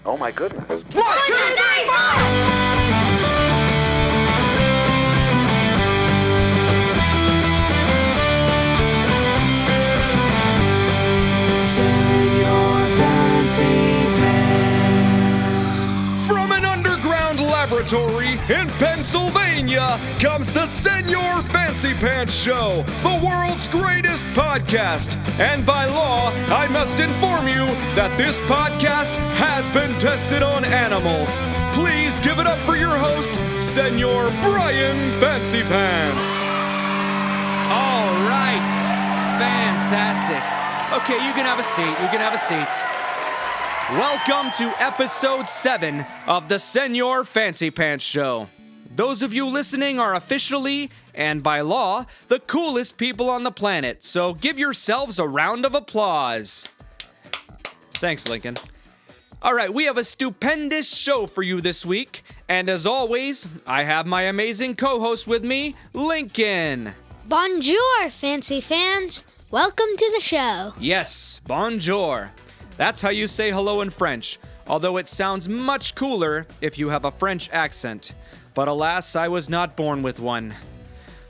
Oh my goodness. 1, 2, 3, 4! Señor Fancypants. From an underground laboratory in Pennsylvania comes the Señor Fancypants Show, the world's greatest podcast. And by law, I must inform you that this podcast has been tested on animals. Please give it up for your host, Señor Brian Fancypants. All right. Fantastic. Okay, you can have a seat. Welcome to episode 7 of the Señor Fancypants Show. Those of you listening are officially, and by law, the coolest people on the planet, so give yourselves a round of applause. Thanks, Lincoln. All right, we have a stupendous show for you this week, and as always, I have my amazing co-host with me, Lincoln. Bonjour, fancy fans. Welcome to the show. Yes, bonjour. That's how you say hello in French, although it sounds much cooler if you have a French accent. But alas, I was not born with one.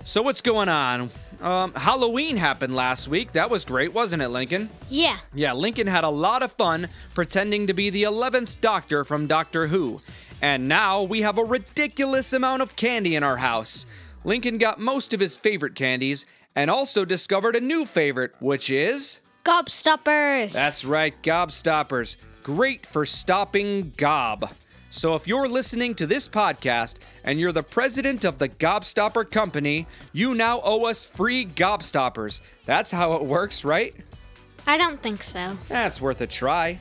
So what's going on? Halloween happened last week. That was great, wasn't it, Lincoln? Yeah. Yeah, Lincoln had a lot of fun pretending to be the 11th Doctor from Doctor Who. And now we have a ridiculous amount of candy in our house. Lincoln got most of his favorite candies and also discovered a new favorite, which is... Gobstoppers. That's right, gobstoppers. Great for stopping gob. So if you're listening to this podcast and you're the president of the Gobstopper Company, you now owe us free gobstoppers. That's how it works, right? I don't think so. That's worth a try.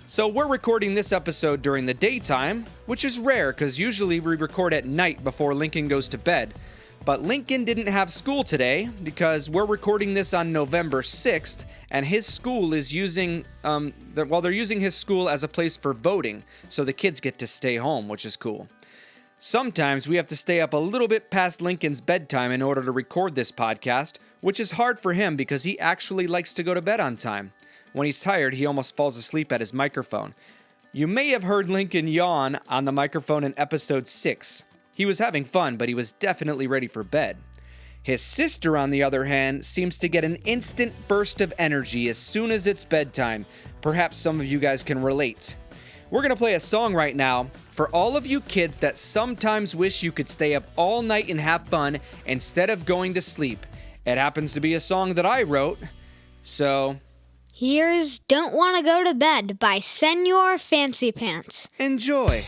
So we're recording this episode during the daytime, which is rare because usually we record at night before Lincoln goes to bed. But Lincoln didn't have school today because we're recording this on November 6th, and his school is using, they're using his school as a place for voting, so the kids get to stay home, which is cool. Sometimes we have to stay up a little bit past Lincoln's bedtime in order to record this podcast, which is hard for him because he actually likes to go to bed on time. When he's tired, he almost falls asleep at his microphone. You may have heard Lincoln yawn on the microphone in episode 6. He was having fun, but he was definitely ready for bed. His sister, on the other hand, seems to get an instant burst of energy as soon as it's bedtime. Perhaps some of you guys can relate. We're going to play a song right now for all of you kids that sometimes wish you could stay up all night and have fun instead of going to sleep. It happens to be a song that I wrote, so... Here's Don't Wanna Go to Bed by Señor Fancypants. Enjoy.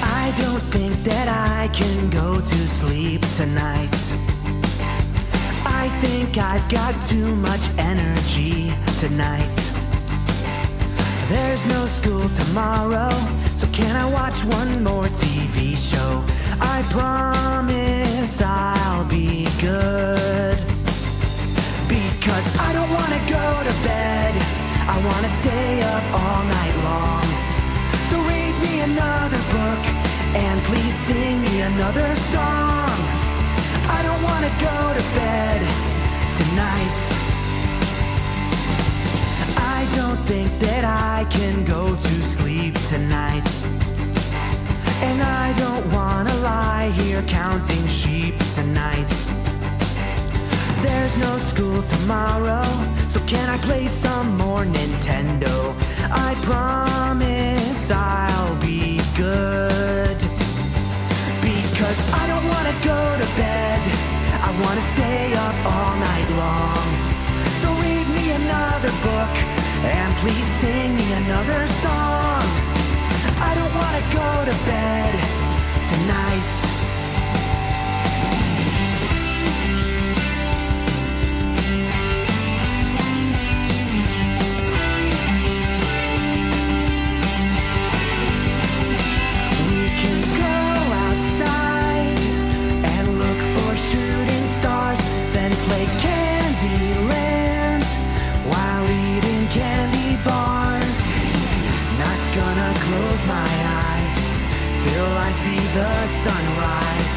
I don't think that I can go to sleep tonight. I think I've got too much energy tonight. There's no school tomorrow, so can I watch one more TV show? I promise I'll be good. Because I don't want to go to bed, I want to stay up all night long. So read me another book, and please sing me another song. I don't want to go to bed tonight. I don't think that I can go to sleep tonight. And I don't want to lie here counting sheep tonight. There's no school tomorrow, so can I play some more Nintendo? I promise I'll be good. Because I don't want to go to bed, I want to stay up all night long. So read me another book, and please sing me another song. I don't want to go to bed tonight. Close my eyes till I see the sunrise,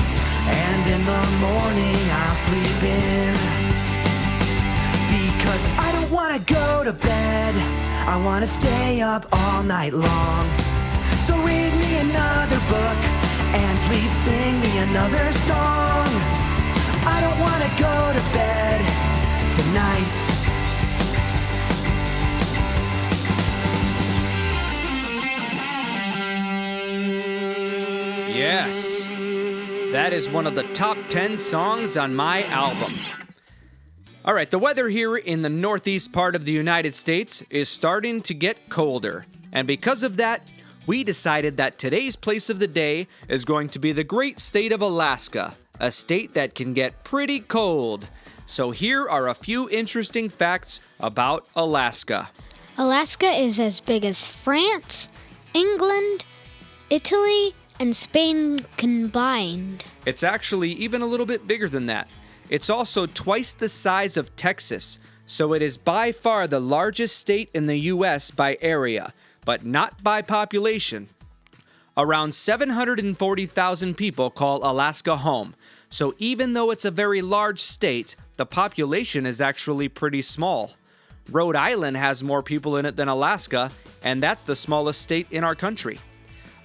in the morning I'll sleep in. Because I don't want to go to bed, I want to stay up all night long. So read me another book, and please sing me another song. I don't want to go to bed tonight. Yes, that is one of the top 10 songs on my album. All right, the weather here in the northeast part of the United States is starting to get colder. And because of that, we decided that today's place of the day is going to be the great state of Alaska, a state that can get pretty cold. So here are a few interesting facts about Alaska. Alaska is as big as France, England, Italy, and Spain combined. It's actually even a little bit bigger than that. It's also twice the size of Texas, so it is by far the largest state in the U.S. by area, but not by population. Around 740,000 people call Alaska home, so even though it's a very large state, the population is actually pretty small. Rhode Island has more people in it than Alaska, and that's the smallest state in our country.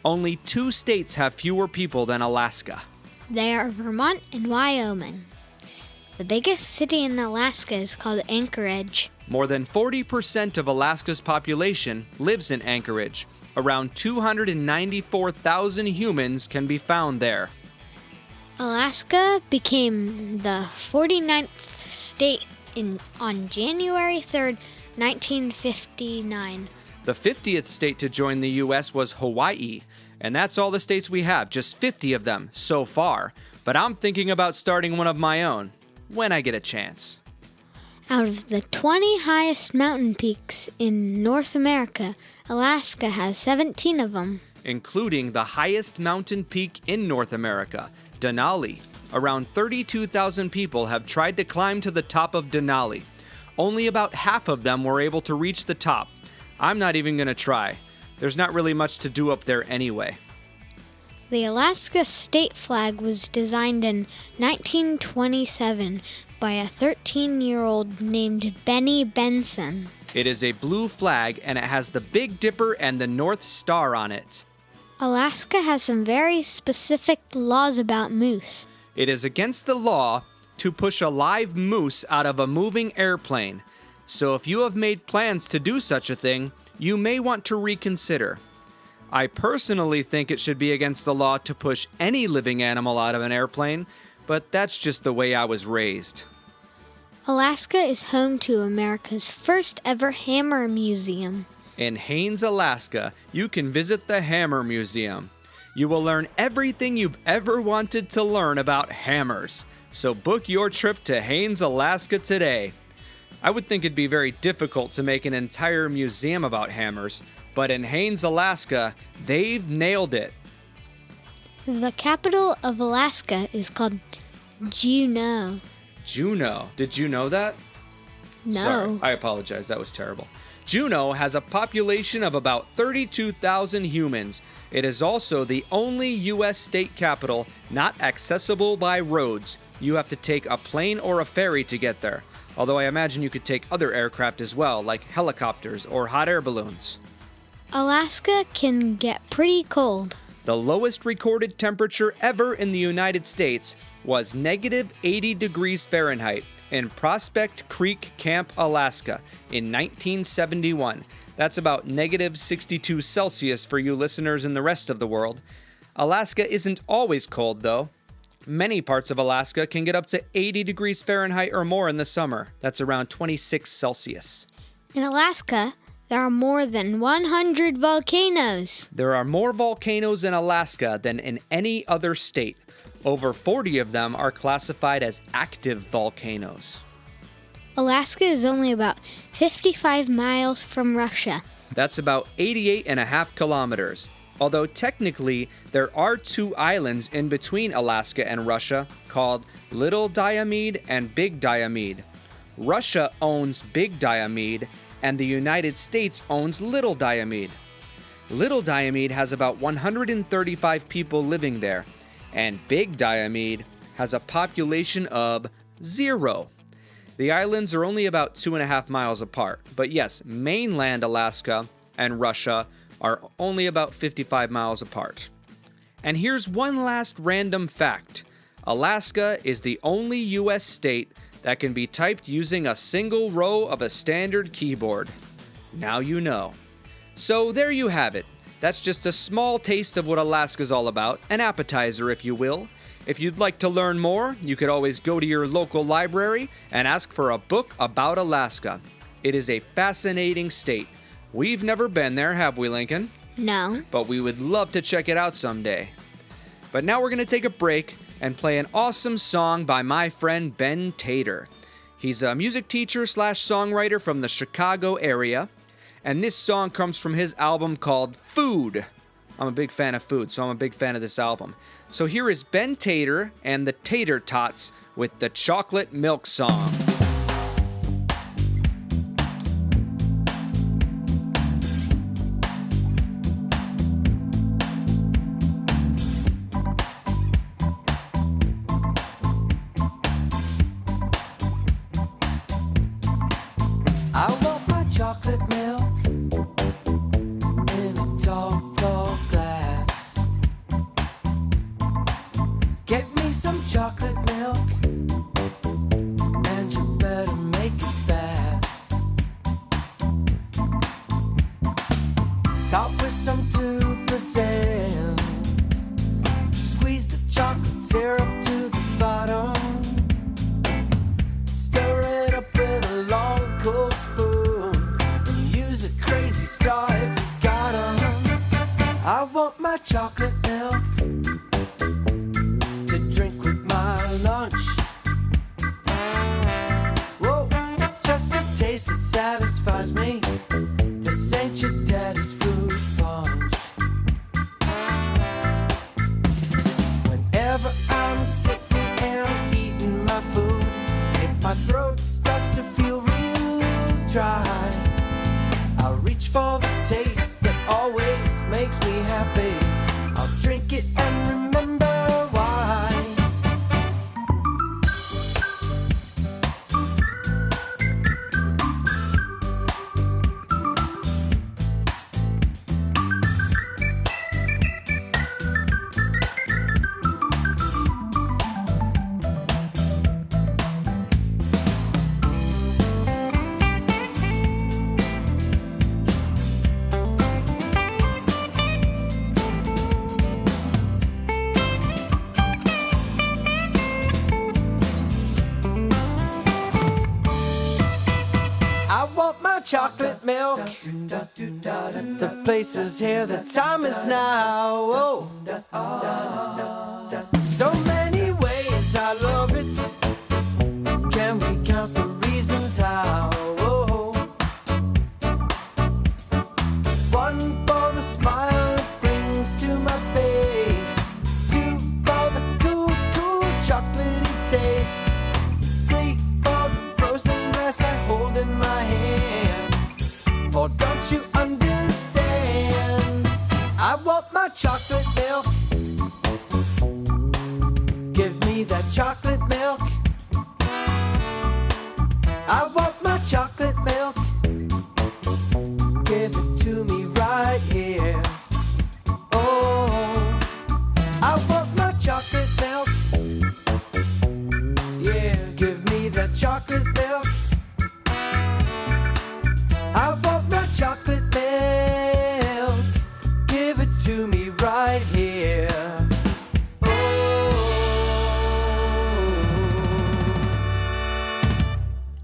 Only 2 states have fewer people than Alaska. They are Vermont and Wyoming. The biggest city in Alaska is called Anchorage. More than 40% of Alaska's population lives in Anchorage. Around 294,000 humans can be found there. Alaska became the 49th state on January 3rd, 1959. The 50th state to join the U.S. was Hawaii, and that's all the states we have, just 50 of them so far. But I'm thinking about starting one of my own when I get a chance. Out of the 20 highest mountain peaks in North America, Alaska has 17 of them. Including the highest mountain peak in North America, Denali. Around 32,000 people have tried to climb to the top of Denali. Only about half of them were able to reach the top. I'm not even going to try. There's not really much to do up there anyway. The Alaska state flag was designed in 1927 by a 13-year-old named Benny Benson. It is a blue flag, and it has the Big Dipper and the North Star on it. Alaska has some very specific laws about moose. It is against the law to push a live moose out of a moving airplane. So if you have made plans to do such a thing, you may want to reconsider. I personally think it should be against the law to push any living animal out of an airplane, but that's just the way I was raised. Alaska is home to America's first ever hammer museum. In Haines, Alaska, you can visit the Hammer Museum. You will learn everything you've ever wanted to learn about hammers. So book your trip to Haines, Alaska today. I would think it'd be very difficult to make an entire museum about hammers, but in Haines, Alaska, they've nailed it. The capital of Alaska is called Juneau. Juneau. Did you know that? No. Sorry, I apologize. That was terrible. Juneau has a population of about 32,000 humans. It is also the only U.S. state capital not accessible by roads. You have to take a plane or a ferry to get there. Although I imagine you could take other aircraft as well, like helicopters or hot air balloons. Alaska can get pretty cold. The lowest recorded temperature ever in the United States was negative 80 degrees Fahrenheit in Prospect Creek Camp, Alaska in 1971. That's about negative 62 Celsius for you listeners in the rest of the world. Alaska isn't always cold, though. Many parts of Alaska can get up to 80 degrees Fahrenheit or more in the summer. That's around 26 Celsius. In Alaska, there are more than 100 volcanoes. There are more volcanoes in Alaska than in any other state. Over 40 of them are classified as active volcanoes. Alaska is only about 55 miles from Russia. That's about 88.5 kilometers. Although technically, there are 2 islands in between Alaska and Russia called Little Diomede and Big Diomede. Russia owns Big Diomede, and the United States owns Little Diomede. Little Diomede has about 135 people living there, and Big Diomede has a population of 0. The islands are only about 2.5 miles apart, but yes, mainland Alaska and Russia are only about 55 miles apart. And here's one last random fact. Alaska is the only US state that can be typed using a single row of a standard keyboard. Now you know. So there you have it. That's just a small taste of what Alaska's all about, an appetizer if you will. If you'd like to learn more, you could always go to your local library and ask for a book about Alaska. It is a fascinating state. We've never been there, have we, Lincoln? No. But we would love to check it out someday. But now we're going to take a break and play an awesome song by my friend Ben Tatar. He's a music teacher / songwriter from the Chicago area, and this song comes from his album called Food. I'm a big fan of food, so I'm a big fan of this album. So here is Ben Tatar and the Tatar Tots with the Chocolate Milk Song. I want my chocolate milk in a tall, tall glass. Get me some chocolate milk, and you better make it fast. Start with some 2%. Squeeze the chocolate syrup to the bottom. Stir it up with a long cool spoon, and use a crazy straw if you got 'em. I want my chocolate milk to drink with my lunch. Whoa, it's just a taste that satisfies me. This ain't your daddy's fruit punch. Whenever I'm sitting and eating my food, my throat starts to feel real dry, I'll reach for the taste that always makes me happy. I'll drink it and remember why. Chocolate milk, the place is here, the time is now. Oh. So many ways I love it. Can we count the reasons how? Oh. One for the smile it brings to my face. Two for the cool, cool chocolatey taste. Three for the frozen glass I hold in my hand. For don't you understand? I want my chocolate milk. Give me that chocolate milk. I want my chocolate milk. Give it to me right here. Oh, I want my chocolate milk. Yeah, give me that chocolate milk. I want my chocolate milk. Give it to me right here. Oh.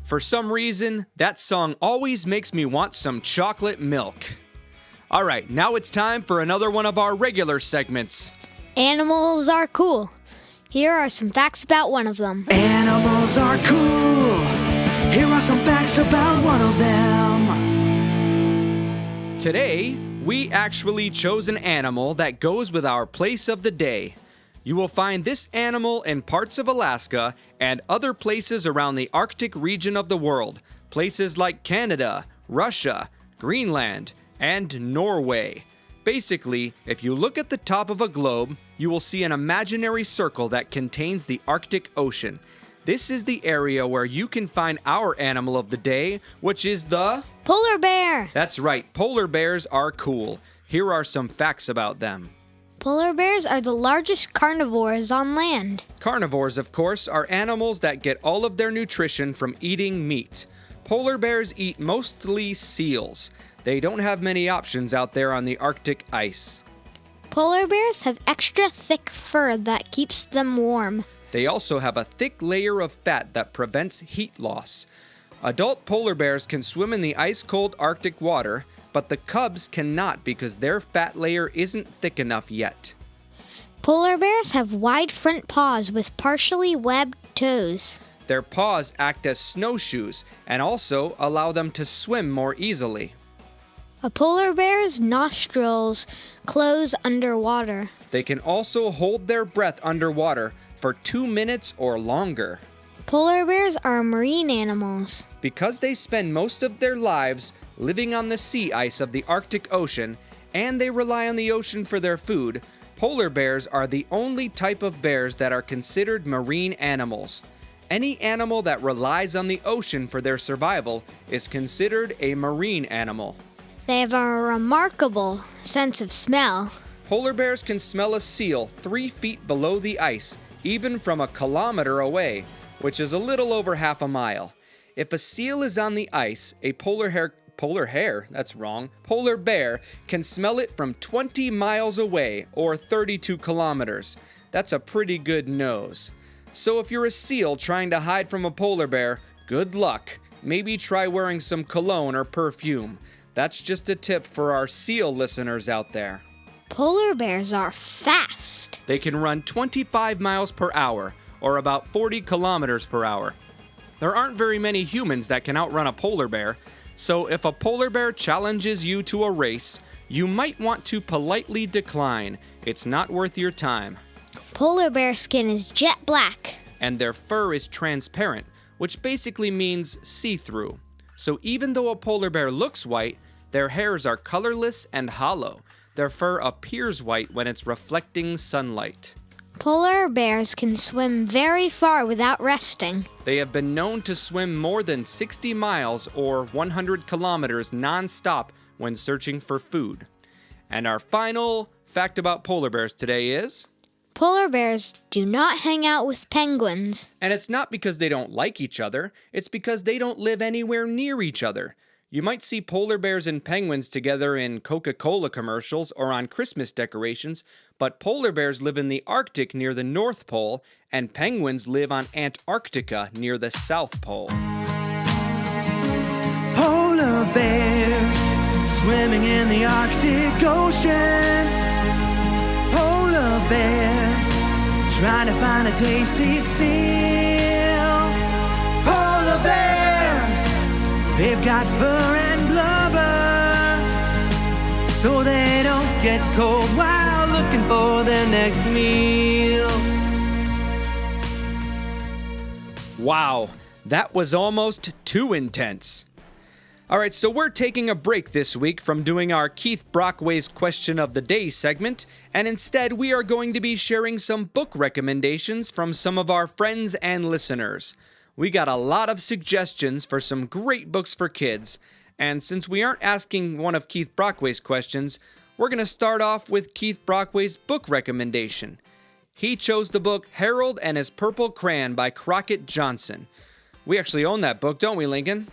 For some reason, that song always makes me want some chocolate milk. All right, now it's time for another one of our regular segments. Animals are cool. Here are some facts about one of them. Animals are cool. Here are some facts about one of them. Today, we actually chose an animal that goes with our place of the day. You will find this animal in parts of Alaska and other places around the Arctic region of the world, places like Canada, Russia, Greenland, and Norway. Basically, if you look at the top of a globe you will see an imaginary circle that contains the Arctic Ocean. This is the area where you can find our animal of the day, which is the Polar bear. That's right, polar bears are cool. Here are some facts about them. Polar bears are the largest carnivores on land. Carnivores, of course, are animals that get all of their nutrition from eating meat. Polar bears eat mostly seals. They don't have many options out there on the Arctic ice. Polar bears have extra thick fur that keeps them warm. They also have a thick layer of fat that prevents heat loss. Adult polar bears can swim in the ice-cold Arctic water, but the cubs cannot because their fat layer isn't thick enough yet. Polar bears have wide front paws with partially webbed toes. Their paws act as snowshoes and also allow them to swim more easily. A polar bear's nostrils close underwater. They can also hold their breath underwater for 2 minutes or longer. Polar bears are marine animals. Because they spend most of their lives living on the sea ice of the Arctic Ocean, and they rely on the ocean for their food, polar bears are the only type of bears that are considered marine animals. Any animal that relies on the ocean for their survival is considered a marine animal. They have a remarkable sense of smell. Polar bears can smell a seal 3 feet below the ice, even from a kilometer away, which is a little over half a mile. If a seal is on the ice, a polar bear can smell it from 20 miles away, or 32 kilometers. That's a pretty good nose. So if you're a seal trying to hide from a polar bear, good luck. Maybe try wearing some cologne or perfume. That's just a tip for our seal listeners out there. Polar bears are fast. They can run 25 miles per hour, or about 40 kilometers per hour. There aren't very many humans that can outrun a polar bear, so if a polar bear challenges you to a race, you might want to politely decline. It's not worth your time. Polar bear skin is jet black. And their fur is transparent, which basically means see-through. So even though a polar bear looks white, their hairs are colorless and hollow. Their fur appears white when it's reflecting sunlight. Polar bears can swim very far without resting. They have been known to swim more than 60 miles or 100 kilometers non-stop when searching for food. And our final fact about polar bears today is... Polar bears do not hang out with penguins. And it's not because they don't like each other, it's because they don't live anywhere near each other. You might see polar bears and penguins together in Coca-Cola commercials or on Christmas decorations, but polar bears live in the Arctic near the North Pole, and penguins live on Antarctica near the South Pole. Polar bears swimming in the Arctic Ocean. Polar bears trying to find a tasty seal. Polar bears, they've got fur and blubber, so they don't get cold while looking for their next meal. Wow, that was almost too intense. All right, so we're taking a break this week from doing our Keith Brockway's Question of the Day segment, and instead we are going to be sharing some book recommendations from some of our friends and listeners. We got a lot of suggestions for some great books for kids, and since we aren't asking one of Keith Brockway's questions, we're going to start off with Keith Brockway's book recommendation. He chose the book Harold and His Purple Crayon by Crockett Johnson. We actually own that book, don't we, Lincoln?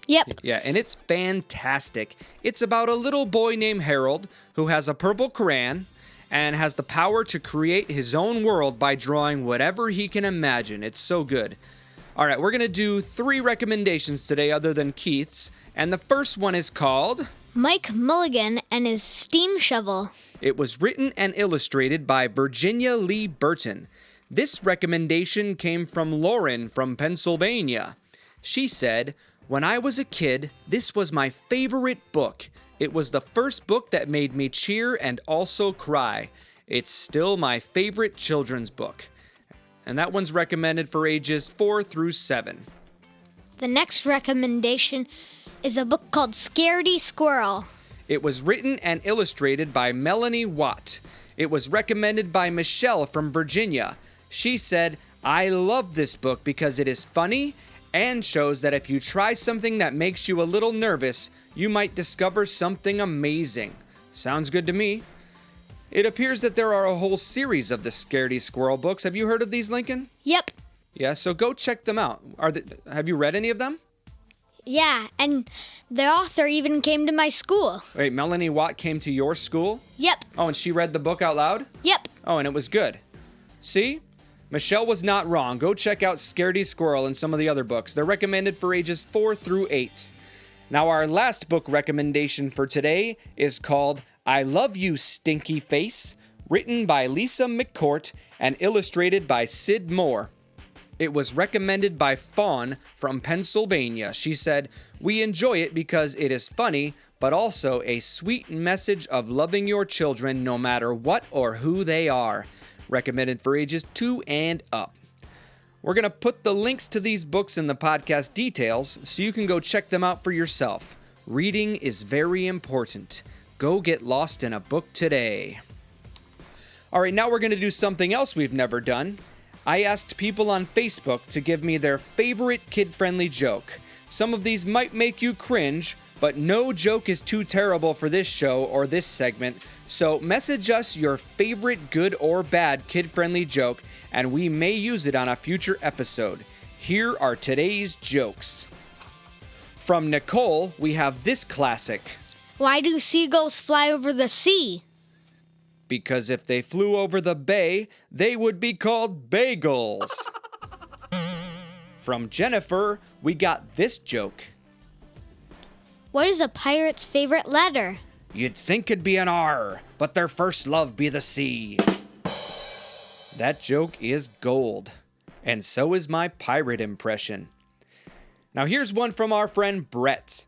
Yep. Yeah, and it's fantastic. It's about a little boy named Harold who has a purple crayon and has the power to create his own world by drawing whatever he can imagine. It's so good. All right, we're going to do 3 recommendations today other than Keith's, and the first one is called... Mike Mulligan and His Steam Shovel. It was written and illustrated by Virginia Lee Burton. This recommendation came from Lauren from Pennsylvania. She said, "When I was a kid, this was my favorite book. It was the first book that made me cheer and also cry. It's still my favorite children's book." And that one's recommended for ages 4 through 7. The next recommendation is a book called Scaredy Squirrel. It was written and illustrated by Melanie Watt. It was recommended by Michelle from Virginia. She said, "I love this book because it is funny and shows that if you try something that makes you a little nervous, you might discover something amazing." Sounds good to me. It appears that there are a whole series of the Scaredy Squirrel books. Have you heard of these, Lincoln? Yep. Yeah, so go check them out. Have you read any of them? Yeah, and the author even came to my school. Wait, Melanie Watt came to your school? Yep. Oh, and she read the book out loud? Yep. Oh, and it was good. See? Michelle was not wrong. Go check out Scaredy Squirrel and some of the other books. They're recommended for ages 4 through 8. Now, our last book recommendation for today is called I Love You, Stinky Face, written by Lisa McCourt and illustrated by Sid Moore. It was recommended by Fawn from Pennsylvania. She said, "We enjoy it because it is funny, but also a sweet message of loving your children no matter what or who they are." Recommended for ages 2 and up. We're going to put the links to these books in the podcast details so you can go check them out for yourself. Reading is very important. Go get lost in a book today. All right, now we're going to do something else we've never done. I asked people on Facebook to give me their favorite kid-friendly joke. Some of these might make you cringe, but no joke is too terrible for this show or this segment. So message us your favorite good or bad kid-friendly joke, and we may use it on a future episode. Here are today's jokes. From Nicole, we have this classic. Why do seagulls fly over the sea? Because if they flew over the bay, they would be called bagels. From Jennifer, we got this joke. What is a pirate's favorite letter? You'd think it'd be an R, but their first love be the C. That joke is gold, and so is my pirate impression. Now here's one from our friend Brett.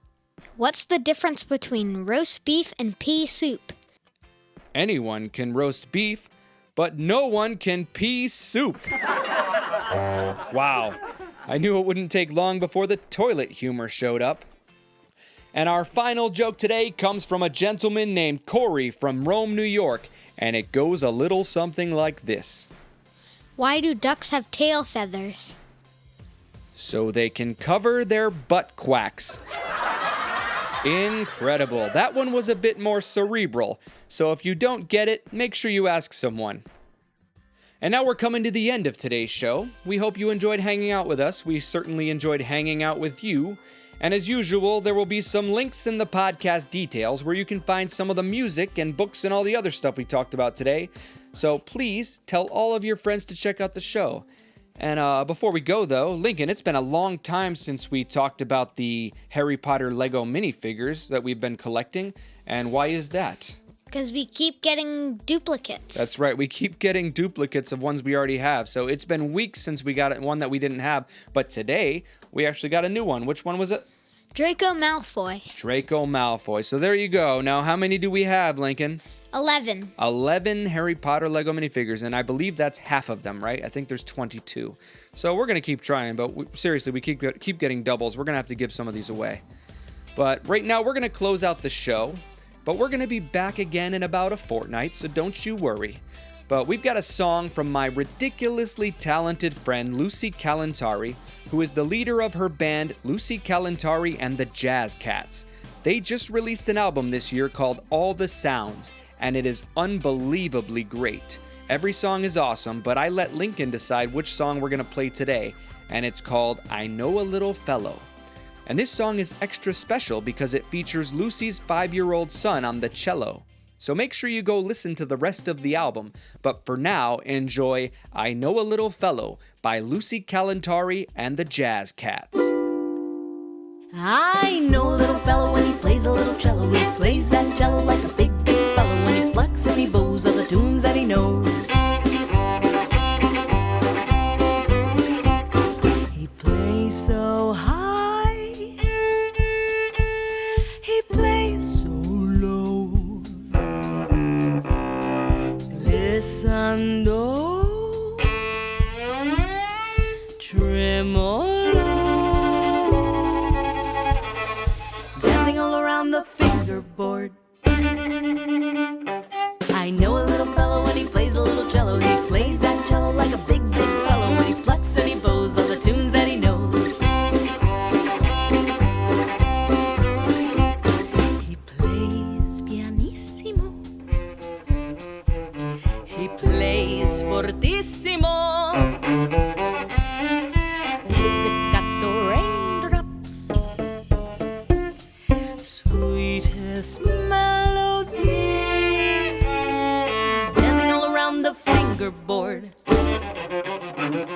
What's the difference between roast beef and pea soup? Anyone can roast beef, but no one can pea soup. Wow, I knew it wouldn't take long before the toilet humor showed up. And our final joke today comes from a gentleman named Corey from Rome, New York, and it goes a little something like this. Why do ducks have tail feathers? So they can cover their butt quacks. Incredible. That one was a bit more cerebral, so if you don't get it, make sure you ask someone. And now we're coming to the end of today's show. We hope you enjoyed hanging out with us. We certainly enjoyed hanging out with you. And as usual, there will be some links in the podcast details where you can find some of the music and books and all the other stuff we talked about today. So please tell all of your friends to check out the show. And before we go, though, Lincoln, it's been a long time since we talked about the Harry Potter Lego minifigures that we've been collecting. And why is that? Because we keep getting duplicates. That's right. We keep getting duplicates of ones we already have. So it's been weeks since we got one that we didn't have. But today, we actually got a new one. Which one was it? Draco Malfoy. Draco Malfoy. So there you go. Now, how many do we have, Lincoln? 11. 11 Harry Potter Lego minifigures, and I believe that's half of them, right? I think there's 22. So we're going to keep trying, but seriously, we keep getting doubles. We're going to have to give some of these away. But right now, we're going to close out the show, but we're going to be back again in about a fortnight, so don't you worry. But we've got a song from my ridiculously talented friend, Lucy Kalantari, who is the leader of her band, Lucy Kalantari and the Jazz Cats. They just released an album this year called All the Sounds, and it is unbelievably great. Every song is awesome, but I let Lincoln decide which song we're going to play today, and it's called I Know a Little Fellow. And this song is extra special because it features Lucy's 5-year-old son on the cello. So make sure you go listen to the rest of the album, but for now, enjoy I Know a Little Fellow by Lucy Kalantari and the Jazz Cats. I know a little fellow when he plays a little cello. He plays that cello like a big, big fellow. When he plucks and he bows all the tunes that he knows. He plays so high, he plays so low. Lissando, tremolo. All around the fingerboard. I know a little fellow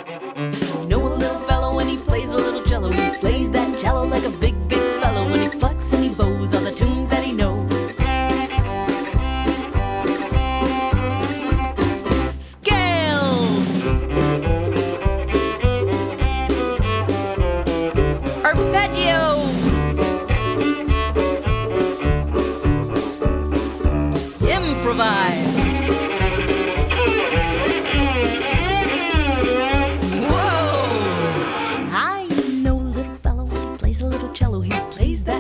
Know a little fellow when he plays a little cello. He plays that cello like a big, big fellow. When he plucks and he bows all the tunes that he knows. Scales! Arpeggios! Improvise! Whoa! I know a little fellow when he plays a little cello. He plays that